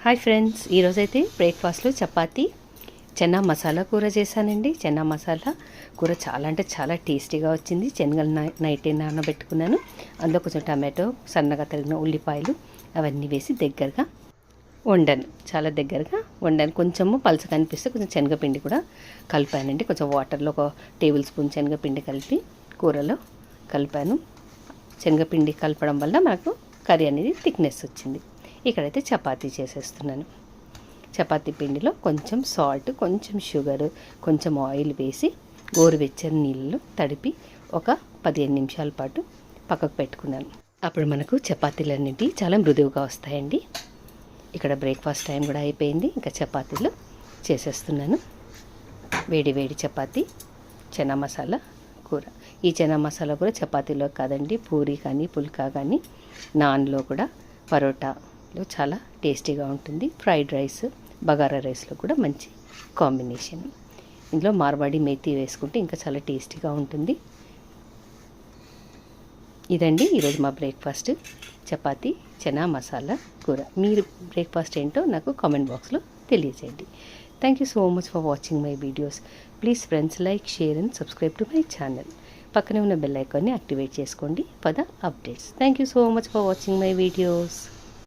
Hi friends, ఈరోజైతే బ్రేక్ఫాస్ట్లో చపాతీ చెన్నా మసాలా కూర చేశానండి. చెన్నా మసాలా కూర చాలా అంటే చాలా టేస్టీగా వచ్చింది. శనగలు నైటే నానబెట్టుకున్నాను. అందులో కొంచెం టమాటో, సన్నగా తరిగిన ఉల్లిపాయలు అవన్నీ వేసి దగ్గరగా వండాను. చాలా దగ్గరగా వండాను. కొంచెము పలుచగా కనిపిస్తే కొంచెం శనగపిండి కూడా కలిపానండి. కొంచెం వాటర్లో ఒక టేబుల్ స్పూన్ శనగపిండి కలిపి కూరలో కలిపాను. శనగపిండి కలపడం వల్ల మనకు కర్రీ అనేది థిక్నెస్ వచ్చింది. ఇక్కడైతే చపాతీ చేసేస్తున్నాను. చపాతీ పిండిలో కొంచెం సాల్ట్, కొంచెం షుగర్, కొంచెం ఆయిల్ వేసి గోరువెచ్చని నీళ్ళు తడిపి ఒక 15 నిమిషాల పాటు పక్కకు పెట్టుకున్నాను. అప్పుడు మనకు చపాతీలన్నింటి చాలా మృదువుగా వస్తాయండి. ఇక్కడ బ్రేక్ఫాస్ట్ టైం కూడా అయిపోయింది. ఇంకా చపాతీలు చేసేస్తున్నాను. వేడి వేడి చపాతీ చనా మసాలా కూర. ఈ చనా మసాలా కూర చపాతీలో కాదండి, పూరి కానీ పుల్కా కానీ నాన్లో కూడా, పరోటాలో చాలా టేస్టీగా ఉంటుంది. ఫ్రైడ్ రైస్, బగారా రైస్లో కూడా మంచి కాంబినేషన్. ఇందులో మార్వాడి మేతి వేసుకుంటే ఇంకా చాలా టేస్టీగా ఉంటుంది. ఇదండి ఈరోజు మా బ్రేక్ఫాస్ట్, చపాతీ చనా మసాలా కూర. మీరు బ్రేక్ఫాస్ట్ ఏంటో నాకు కామెంట్ బాక్స్లో తెలియజేయండి. Thank you so much for watching my videos. Please friends, like, share and subscribe to my channel. పక్కనే ఉన్న బెల్ ఐకాన్ని యాక్టివేట్ చేసుకోండి for the updates. Thank you so much for watching my videos.